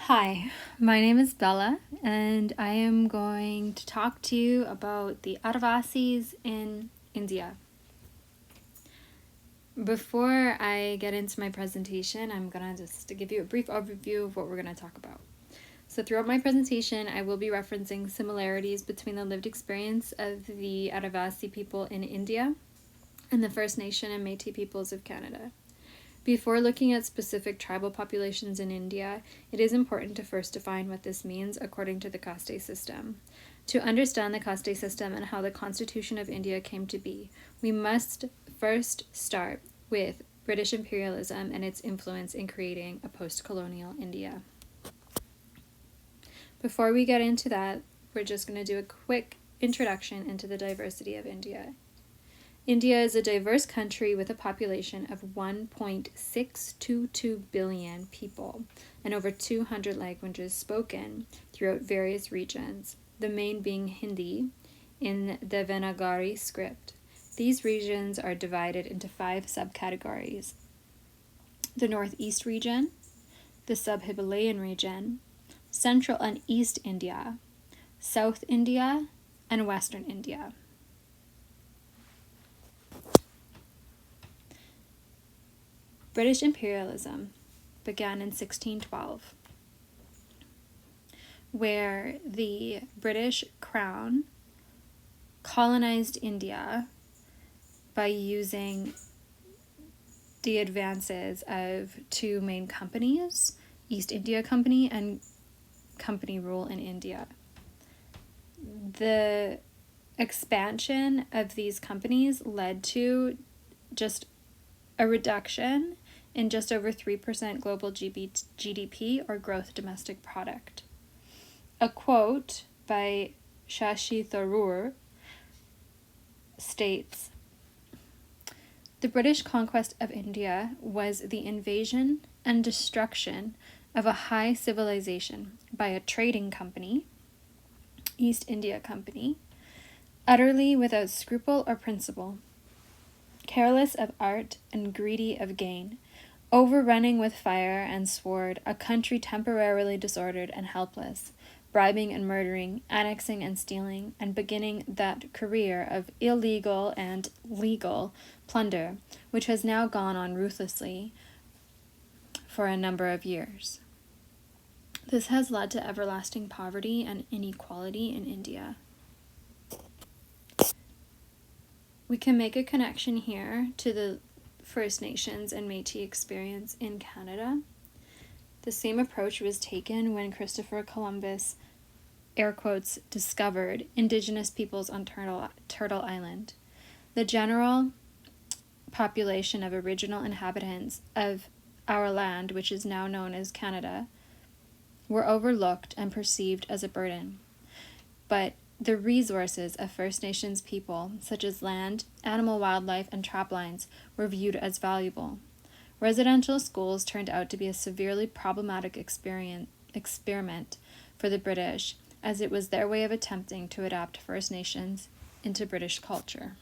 Hi, my name is Bella, and I am going to talk to you about the Adivasis in India. Before I get into my presentation, I'm going to just give you a brief overview of what we're going to talk about. So throughout my presentation, I will be referencing similarities between the lived experience of the Adivasi people in India and the First Nation and Métis peoples of Canada. Before looking at specific tribal populations in India, it is important to first define what this means according to the caste system. To understand the caste system and how the Constitution of India came to be, we must first start with British imperialism and its influence in creating a post-colonial India. Before we get into that, we're just going to do a quick introduction into the diversity of India. India is a diverse country with a population of 1.622 billion people and over 200 languages spoken throughout various regions, the main being Hindi in the Devanagari script. These regions are divided into 5 subcategories: the Northeast region, the Sub-Himalayan region, Central and East India, South India, and Western India. British imperialism began in 1612, where the British Crown colonized India by using the advances of 2 main companies, East India Company and Company rule in India. The expansion of these companies led to just a reduction in just over 3% global GDP, or gross domestic product. A quote by Shashi Tharoor states, "The British conquest of India was the invasion and destruction of a high civilization by a trading company, East India Company, utterly without scruple or principle, careless of art and greedy of gain, overrunning with fire and sword a country temporarily disordered and helpless, bribing and murdering, annexing and stealing, and beginning that career of illegal and legal plunder which has now gone on ruthlessly for a number of years. This has led to everlasting poverty and inequality in India." We can make a connection here to the First Nations and Métis experience in Canada. The same approach was taken when Christopher Columbus, air quotes, discovered Indigenous peoples on Turtle Island. The general population of original inhabitants of our land, which is now known as Canada, were overlooked and perceived as a burden. But the resources of First Nations people, such as land, animal wildlife, and trap lines, were viewed as valuable. Residential schools turned out to be a severely problematic experiment for the British, as it was their way of attempting to adapt First Nations into British culture.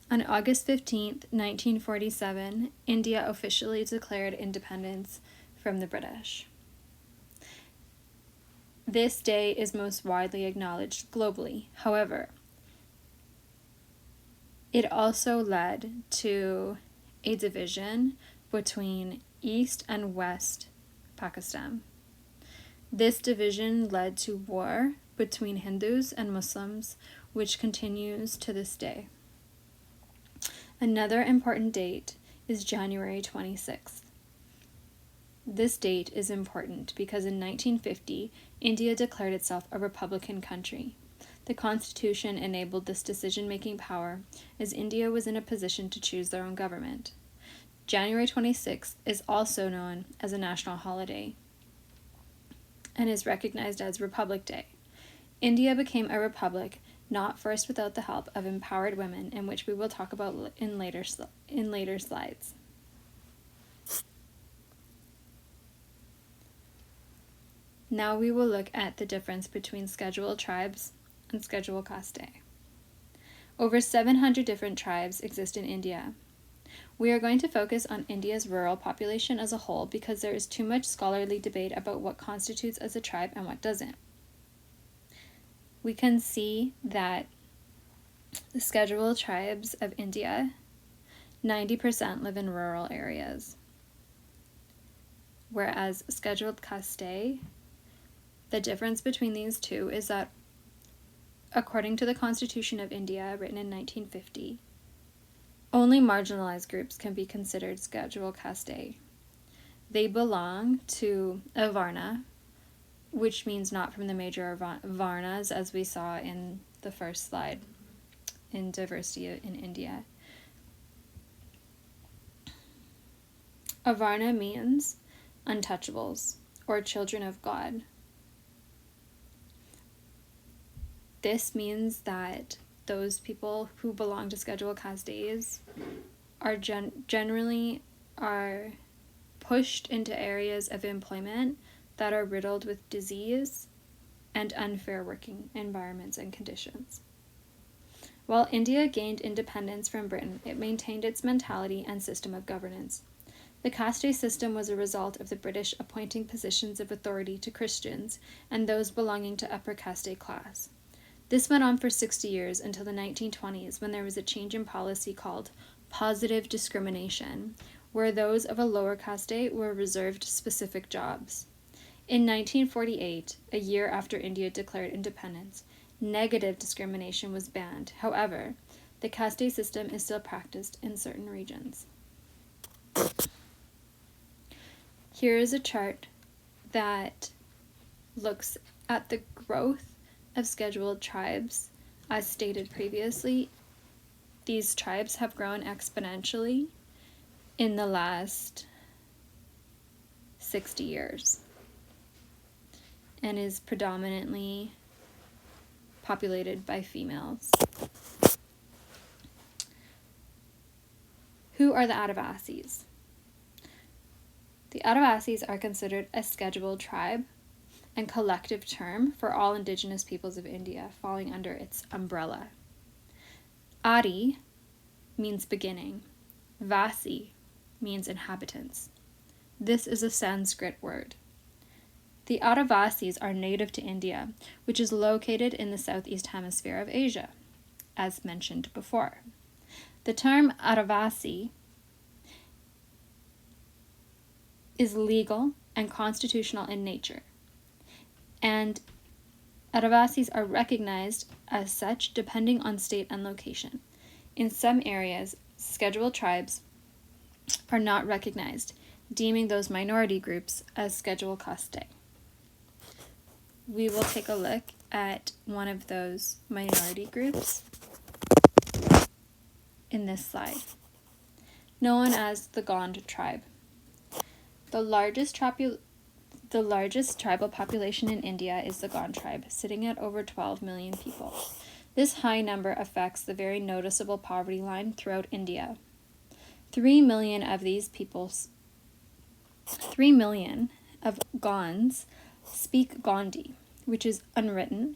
On August 15, 1947, India officially declared independence from the British. This day is most widely acknowledged globally. However, it also led to a division between East and West Pakistan. This division led to war between Hindus and Muslims, which continues to this day. Another important date is January 26th. This date is important because in 1950, India declared itself a republican country. The Constitution enabled this decision-making power, as India was in a position to choose their own government. January 26th is also known as a national holiday and is recognized as Republic Day. India became a republic not first without the help of empowered women, in which we will talk about in later slides. Now we will look at the difference between scheduled tribes and scheduled caste. Over 700 different tribes exist in India. We are going to focus on India's rural population as a whole because there is too much scholarly debate about what constitutes as a tribe and what doesn't. We can see that the scheduled tribes of India, 90% live in rural areas, whereas scheduled caste, the difference between these two is that according to the Constitution of India, written in 1950, only marginalized groups can be considered scheduled caste. They belong to a varna, which means not from the major varnas, as we saw in the first slide in diversity in India. A varna means untouchables or children of God. This means that those people who belong to scheduled castes are generally are pushed into areas of employment that are riddled with disease and unfair working environments and conditions. While India gained independence from Britain, it maintained its mentality and system of governance. The caste system was a result of the British appointing positions of authority to Christians and those belonging to upper caste class. This went on for 60 years until the 1920s, when there was a change in policy called positive discrimination, where those of a lower caste were reserved specific jobs. In 1948, a year after India declared independence, negative discrimination was banned. However, the caste system is still practiced in certain regions. Here is a chart that looks at the growth of scheduled tribes. As stated previously, these tribes have grown exponentially in the last 60 years and is predominantly populated by females. Who are the Adivasis? The Adivasis are considered a scheduled tribe and collective term for all Indigenous peoples of India, falling under its umbrella. Adi means beginning. Vasi means inhabitants. This is a Sanskrit word. The Adivasis are native to India, which is located in the southeast hemisphere of Asia, as mentioned before. The term Adivasi is legal and constitutional in nature, and Adivasis are recognized as such depending on state and location. In some areas, scheduled tribes are not recognized, deeming those minority groups as scheduled caste. We will take a look at one of those minority groups in this slide, known as the Gond tribe. The largest tribal population in India is the Gond tribe, sitting at over 12 million people. This high number affects the very noticeable poverty line throughout India. 3 million of these peoples, 3 million of Gonds speak Gondi, which is unwritten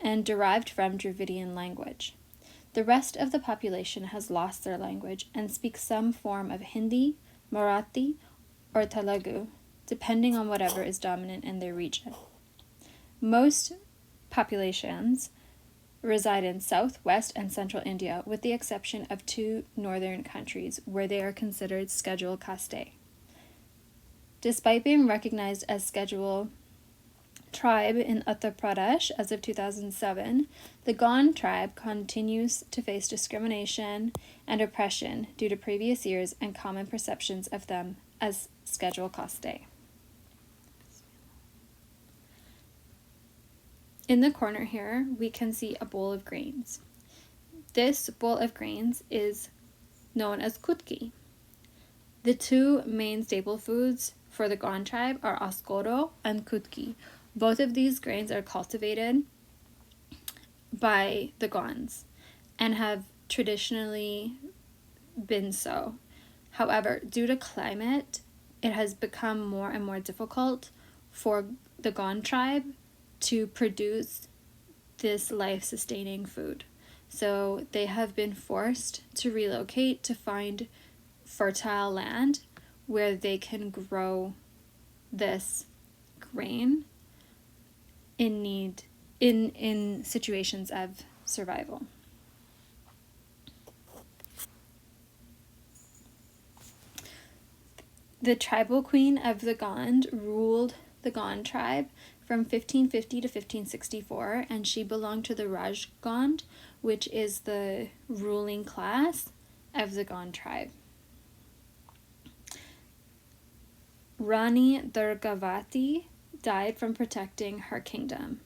and derived from Dravidian language. The rest of the population has lost their language and speaks some form of Hindi, Marathi, or Telugu, depending on whatever is dominant in their region. Most populations reside in south, west, and central India, with the exception of 2 northern countries where they are considered scheduled caste. Despite being recognized as scheduled tribe in Uttar Pradesh as of 2007, the Gond tribe continues to face discrimination and oppression due to previous years and common perceptions of them as scheduled caste. In the corner here, we can see a bowl of grains. This bowl of grains is known as kutki. The 2 main staple foods for the Gond tribe are askoro and kutki. Both of these grains are cultivated by the Gonds and have traditionally been so. However, due to climate, it has become more and more difficult for the Gond tribe to produce this life-sustaining food. So they have been forced to relocate to find fertile land where they can grow this grain in situations of survival. The tribal queen of the Gond ruled the Gond tribe from 1550 to 1564, and she belonged to the Raj Gond, which is the ruling class of the Gond tribe. Rani Durgavati died from protecting her kingdom.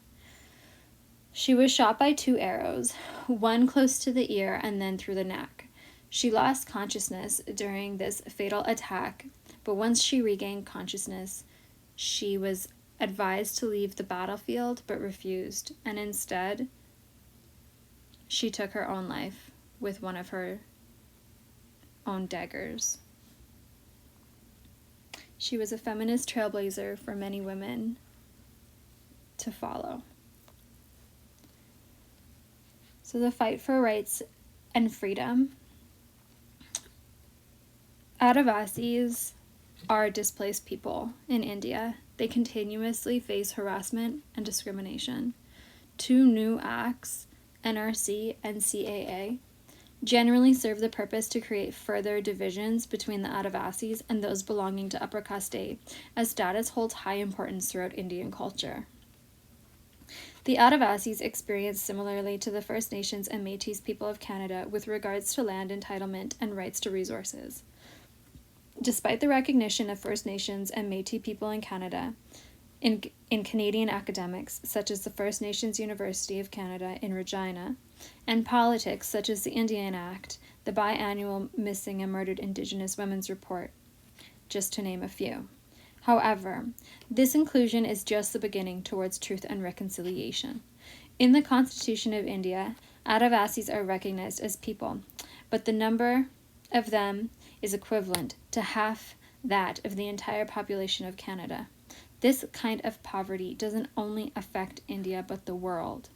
She was shot by 2 arrows, one close to the ear and then through the neck. She lost consciousness during this fatal attack, but once she regained consciousness, she was advised to leave the battlefield but refused, and instead she took her own life with one of her own daggers. She was a feminist trailblazer for many women to follow. So the fight for rights and freedom. Adivasis are displaced people in India. They continuously face harassment and discrimination. 2 new acts, NRC and CAA, generally serve the purpose to create further divisions between the Adivasis and those belonging to upper caste, as status holds high importance throughout Indian culture. The Adivasis experience similarly to the First Nations and Métis people of Canada with regards to land entitlement and rights to resources. Despite the recognition of First Nations and Métis people in Canada, in Canadian academics, such as the First Nations University of Canada in Regina, and politics, such as the Indian Act, the biannual Missing and Murdered Indigenous Women's Report, just to name a few. However, this inclusion is just the beginning towards truth and reconciliation. In the Constitution of India, Adivasis are recognized as people, but the number of them is equivalent to half that of the entire population of Canada. This kind of poverty doesn't only affect India but the world,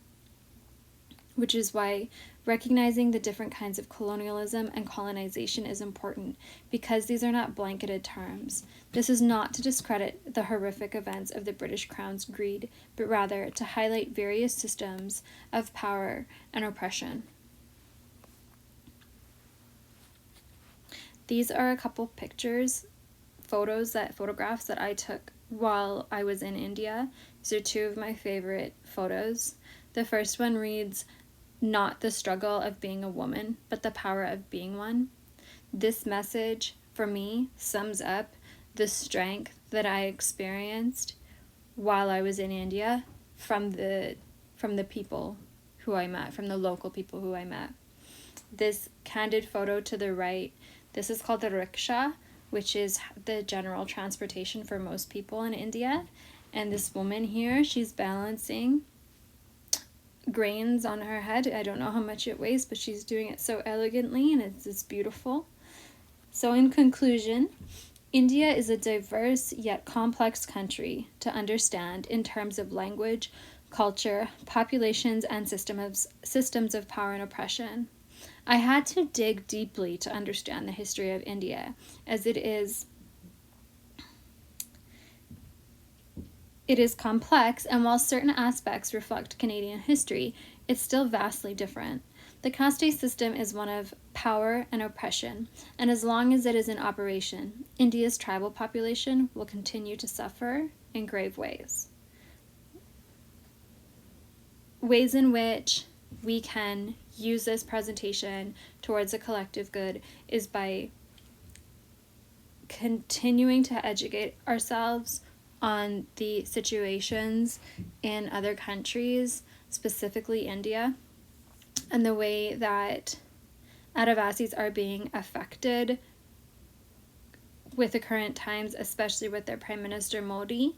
which is why recognizing the different kinds of colonialism and colonization is important, because these are not blanketed terms. This is not to discredit the horrific events of the British Crown's greed, but rather to highlight various systems of power and oppression. These are a couple photographs that I took while I was in India. These are 2 of my favorite photos. The first one reads, "Not the struggle of being a woman, but the power of being one." This message, for me, sums up the strength that I experienced while I was in India from the people who I met, from the local people who I met. This candid photo to the right, this is called the rickshaw, which is the general transportation for most people in India. And this woman here, she's balancing grains on her head. I don't know how much it weighs, but she's doing it so elegantly, and it's beautiful. So in conclusion, India is a diverse yet complex country to understand in terms of language, culture, populations, and systems of power and oppression. I had to dig deeply to understand the history of India, as it is complex, and while certain aspects reflect Canadian history, it's still vastly different. The caste system is one of power and oppression, and as long as it is in operation, India's tribal population will continue to suffer in grave ways. Ways in which we can use this presentation towards a collective good is by continuing to educate ourselves on the situations in other countries, specifically India, and the way that Adivasis are being affected with the current times, especially with their Prime Minister Modi,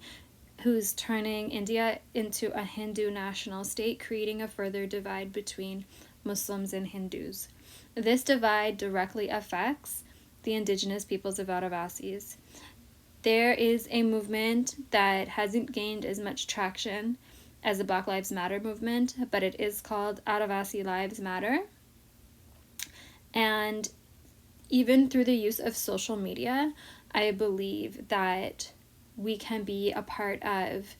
who's turning India into a Hindu national state, creating a further divide between Muslims and Hindus. This divide directly affects the Indigenous peoples of Adivasis. There is a movement that hasn't gained as much traction as the Black Lives Matter movement, but it is called Adivasi Lives Matter. And even through the use of social media, I believe that we can be a part of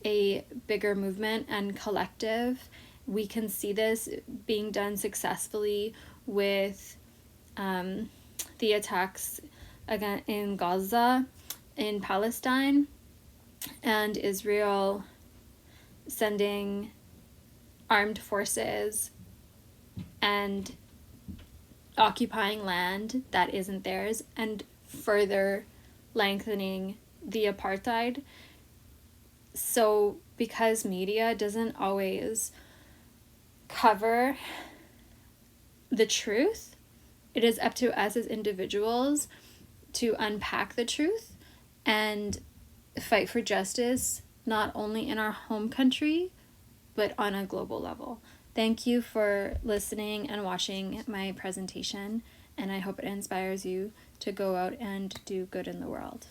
a bigger movement and collective. We can see this being done successfully with the attacks again in Gaza, in Palestine, and Israel sending armed forces and occupying land that isn't theirs and further lengthening the apartheid. So because media doesn't always cover the truth, it is up to us as individuals to unpack the truth and fight for justice, not only in our home country, but on a global level. Thank you for listening and watching my presentation, and I hope it inspires you to go out and do good in the world.